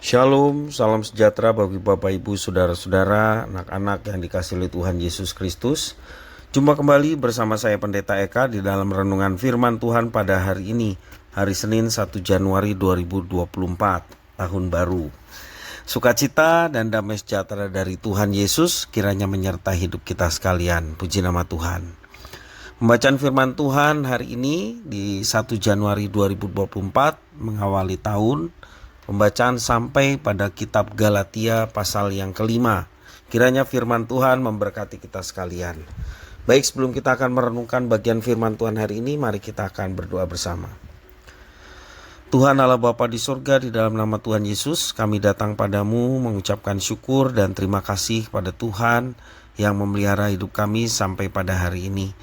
Shalom, salam sejahtera bagi Bapak Ibu, Saudara-saudara, anak-anak yang dikasihi oleh Tuhan Yesus Kristus. Jumpa kembali bersama saya Pendeta Eka di dalam renungan firman Tuhan pada hari ini, hari Senin 1 Januari 2024, tahun baru. Sukacita dan damai sejahtera dari Tuhan Yesus kiranya menyertai hidup kita sekalian. Puji nama Tuhan. Pembacaan firman Tuhan hari ini di 1 Januari 2024 mengawali tahun. Pembacaan sampai pada kitab Galatia pasal yang kelima. Kiranya firman Tuhan memberkati kita sekalian. Baik, sebelum kita akan merenungkan bagian firman Tuhan hari ini, mari kita akan berdoa bersama. Tuhan Allah Bapa di surga, di dalam nama Tuhan Yesus, kami datang padamu mengucapkan syukur dan terima kasih pada Tuhan yang memelihara hidup kami sampai pada hari ini.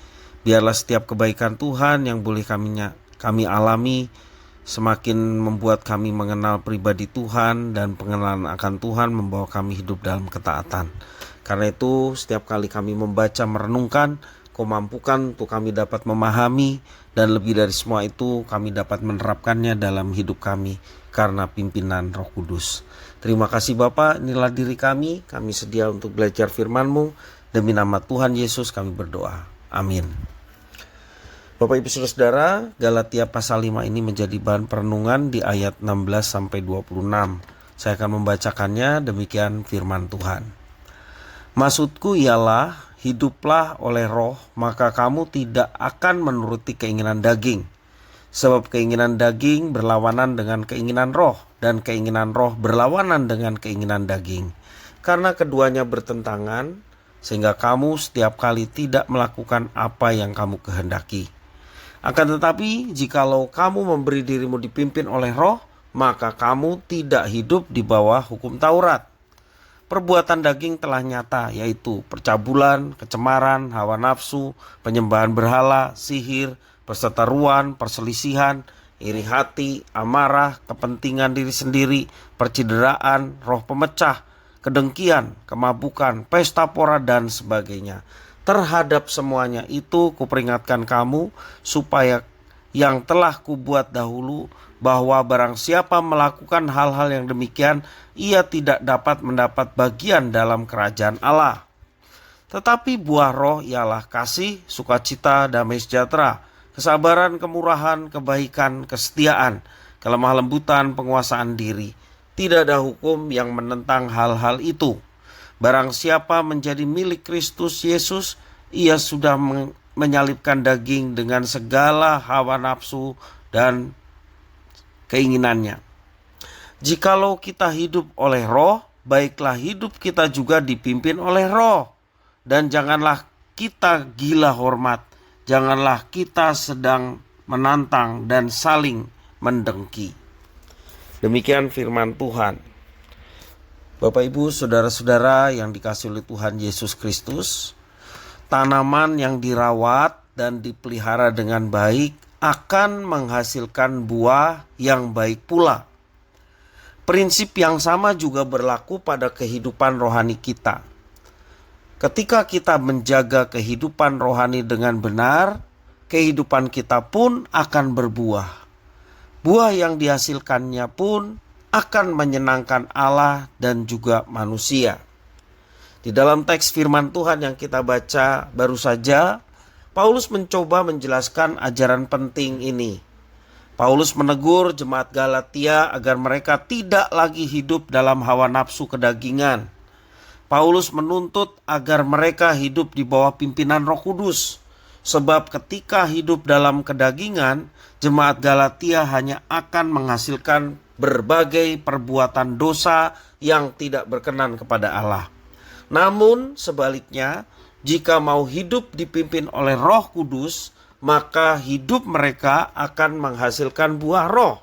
Biarlah setiap kebaikan Tuhan yang boleh kami alami semakin membuat kami mengenal pribadi Tuhan, dan pengenalan akan Tuhan membawa kami hidup dalam ketaatan. Karena itu setiap kali kami membaca, merenungkan, Kau mampukan untuk kami dapat memahami, dan lebih dari semua itu kami dapat menerapkannya dalam hidup kami karena pimpinan Roh Kudus. Terima kasih Bapa, inilah diri kami sedia untuk belajar firman-Mu. Demi nama Tuhan Yesus kami berdoa. Amin. Bapak Ibu Saudara, Galatia pasal 5 ini menjadi bahan perenungan di ayat 16-26. Saya akan membacakannya, demikian firman Tuhan. Maksudku ialah, hiduplah oleh roh, maka kamu tidak akan menuruti keinginan daging. Sebab keinginan daging berlawanan dengan keinginan roh, dan keinginan roh berlawanan dengan keinginan daging. Karena keduanya bertentangan, sehingga kamu setiap kali tidak melakukan apa yang kamu kehendaki. Akan tetapi, jikalau kamu memberi dirimu dipimpin oleh roh, maka kamu tidak hidup di bawah hukum Taurat. Perbuatan daging telah nyata, yaitu percabulan, kecemaran, hawa nafsu, penyembahan berhala, sihir, perseteruan, perselisihan, iri hati, amarah, kepentingan diri sendiri, percideraan, roh pemecah, kedengkian, kemabukan, pesta pora, dan sebagainya. Terhadap semuanya itu kuperingatkan kamu, supaya yang telah kubuat dahulu, bahwa barang siapa melakukan hal-hal yang demikian, ia tidak dapat mendapat bagian dalam kerajaan Allah. Tetapi buah roh ialah kasih, sukacita, damai sejahtera, kesabaran, kemurahan, kebaikan, kesetiaan, kelemah lembutan, penguasaan diri. Tidak ada hukum yang menentang hal-hal itu. Barang siapa menjadi milik Kristus Yesus, ia sudah menyalibkan daging dengan segala hawa nafsu dan keinginannya. Jikalau kita hidup oleh roh, baiklah hidup kita juga dipimpin oleh roh. Dan janganlah kita gila hormat, janganlah kita sedang menantang dan saling mendengki. Demikian firman Tuhan. Bapak Ibu, Saudara-saudara yang dikasihi oleh Tuhan Yesus Kristus, tanaman yang dirawat dan dipelihara dengan baik akan menghasilkan buah yang baik pula. Prinsip yang sama juga berlaku pada kehidupan rohani kita. Ketika kita menjaga kehidupan rohani dengan benar, kehidupan kita pun akan berbuah. Buah yang dihasilkannya pun akan menyenangkan Allah dan juga manusia. Di dalam teks firman Tuhan yang kita baca baru saja, Paulus mencoba menjelaskan ajaran penting ini. Paulus menegur jemaat Galatia agar mereka tidak lagi hidup dalam hawa nafsu kedagingan. Paulus menuntut agar mereka hidup di bawah pimpinan Roh Kudus. Sebab ketika hidup dalam kedagingan, jemaat Galatia hanya akan menghasilkan berbagai perbuatan dosa yang tidak berkenan kepada Allah. Namun sebaliknya, jika mau hidup dipimpin oleh Roh Kudus, maka hidup mereka akan menghasilkan buah roh.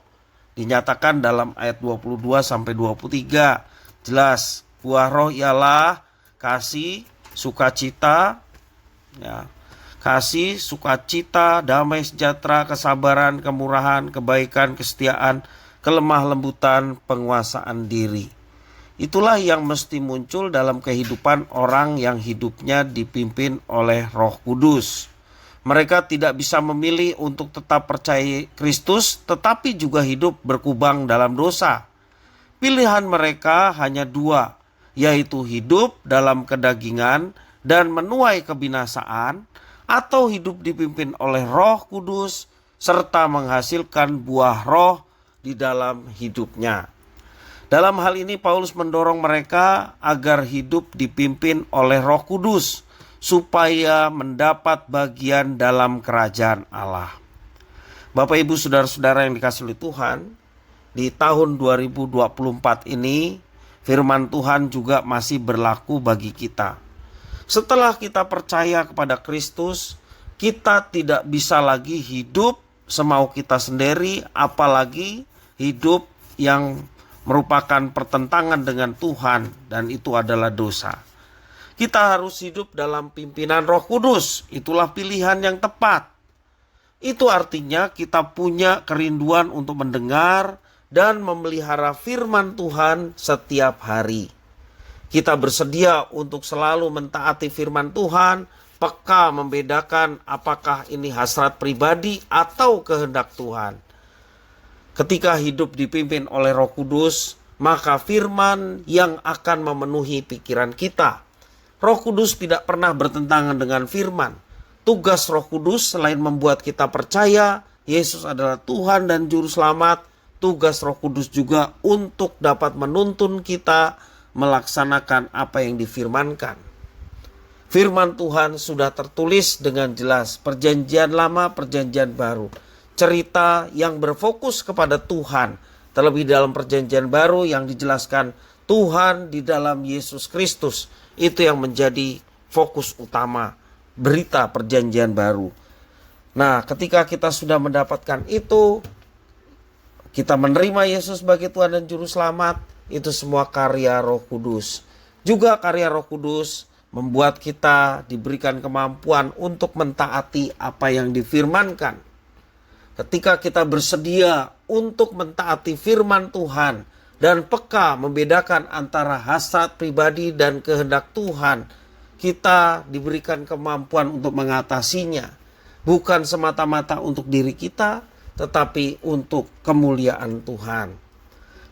Dinyatakan dalam ayat 22-23. Jelas, buah roh ialah kasih, sukacita, kasih, sukacita, damai sejahtera, kesabaran, kemurahan, kebaikan, kesetiaan, kelemah lembutan, penguasaan diri. Itulah yang mesti muncul dalam kehidupan orang yang hidupnya dipimpin oleh Roh Kudus. Mereka tidak bisa memilih untuk tetap percaya Kristus, tetapi juga hidup berkubang dalam dosa. Pilihan mereka hanya dua, yaitu hidup dalam kedagingan dan menuai kebinasaan, atau hidup dipimpin oleh Roh Kudus serta menghasilkan buah roh di dalam hidupnya. Dalam hal ini Paulus mendorong mereka agar hidup dipimpin oleh Roh Kudus supaya mendapat bagian dalam kerajaan Allah. Bapak Ibu saudara-saudara yang dikasihi oleh Tuhan, di tahun 2024 ini firman Tuhan juga masih berlaku bagi kita. Setelah kita percaya kepada Kristus, kita tidak bisa lagi hidup semau kita sendiri, apalagi hidup yang merupakan pertentangan dengan Tuhan, dan itu adalah dosa. Kita harus hidup dalam pimpinan Roh Kudus. Itulah pilihan yang tepat. Itu artinya kita punya kerinduan untuk mendengar dan memelihara firman Tuhan setiap hari. Kita bersedia untuk selalu mentaati firman Tuhan, peka membedakan apakah ini hasrat pribadi atau kehendak Tuhan. Ketika hidup dipimpin oleh Roh Kudus, maka firman yang akan memenuhi pikiran kita. Roh Kudus tidak pernah bertentangan dengan firman. Tugas Roh Kudus selain membuat kita percaya Yesus adalah Tuhan dan Juru Selamat, tugas Roh Kudus juga untuk dapat menuntun kita melaksanakan apa yang difirmankan. Firman Tuhan sudah tertulis dengan jelas, Perjanjian Lama, Perjanjian Baru. Cerita yang berfokus kepada Tuhan. Terlebih dalam Perjanjian Baru yang dijelaskan Tuhan di dalam Yesus Kristus. Itu yang menjadi fokus utama berita Perjanjian Baru. Nah, ketika kita sudah mendapatkan itu, kita menerima Yesus sebagai Tuhan dan Juru Selamat, itu semua karya Roh Kudus. Juga karya Roh Kudus membuat kita diberikan kemampuan untuk mentaati apa yang difirmankan. Ketika kita bersedia untuk mentaati firman Tuhan dan peka membedakan antara hasrat pribadi dan kehendak Tuhan, kita diberikan kemampuan untuk mengatasinya. Bukan semata-mata untuk diri kita, tetapi untuk kemuliaan Tuhan.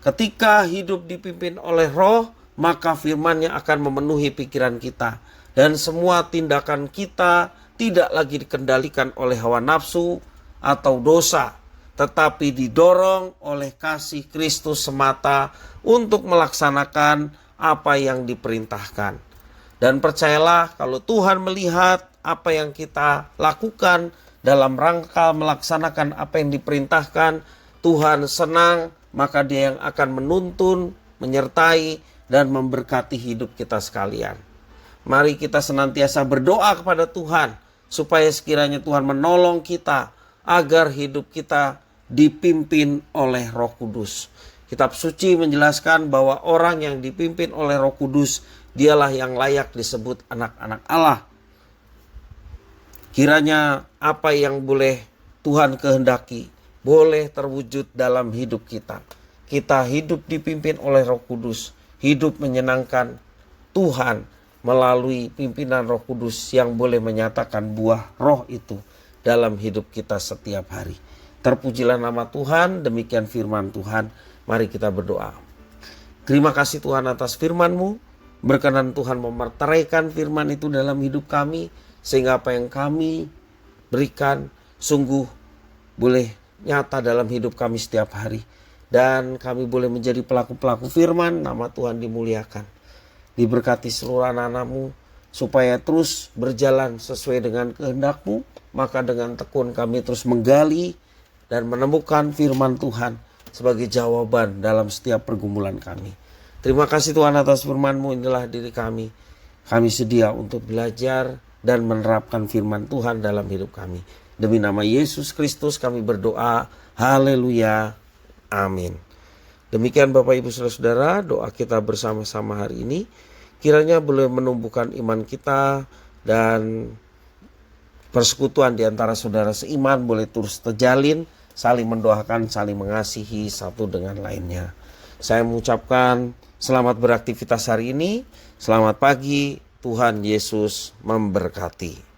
Ketika hidup dipimpin oleh Roh, maka firman-Nya akan memenuhi pikiran kita. Dan semua tindakan kita tidak lagi dikendalikan oleh hawa nafsu atau dosa, tetapi didorong oleh kasih Kristus semata untuk melaksanakan apa yang diperintahkan. Dan percayalah, kalau Tuhan melihat apa yang kita lakukan dalam rangka melaksanakan apa yang diperintahkan, Tuhan senang, maka Dia yang akan menuntun, menyertai, dan memberkati hidup kita sekalian. Mari kita senantiasa berdoa kepada Tuhan, supaya sekiranya Tuhan menolong kita, agar hidup kita dipimpin oleh Roh Kudus. Kitab suci menjelaskan bahwa orang yang dipimpin oleh Roh Kudus, dialah yang layak disebut anak-anak Allah. Kiranya apa yang boleh Tuhan kehendaki boleh terwujud dalam hidup kita. Kita hidup dipimpin oleh Roh Kudus, hidup menyenangkan Tuhan melalui pimpinan Roh Kudus yang boleh menyatakan buah roh itu dalam hidup kita setiap hari. Terpujilah nama Tuhan, demikian firman Tuhan. Mari kita berdoa. Terima kasih Tuhan atas firman-Mu. Berkenan Tuhan memerteraikan firman itu dalam hidup kami, sehingga apa yang kami berikan sungguh boleh nyata dalam hidup kami setiap hari. Dan kami boleh menjadi pelaku-pelaku firman, nama Tuhan dimuliakan. Diberkati seluruh anak-anak-Mu, supaya terus berjalan sesuai dengan kehendak-Mu. Maka dengan tekun kami terus menggali dan menemukan firman Tuhan sebagai jawaban dalam setiap pergumulan kami. Terima kasih Tuhan atas firman-Mu, inilah diri kami. Kami sedia untuk belajar dan menerapkan firman Tuhan dalam hidup kami. Demi nama Yesus Kristus kami berdoa. Haleluya. Amin. Demikian Bapak Ibu Saudara-saudara, doa kita bersama-sama hari ini. Kiranya boleh menumbuhkan iman kita dan persekutuan di antara saudara seiman boleh terus terjalin, saling mendoakan, saling mengasihi satu dengan lainnya. Saya mengucapkan Selamat beraktivitas hari ini. Selamat pagi. Tuhan Yesus memberkati.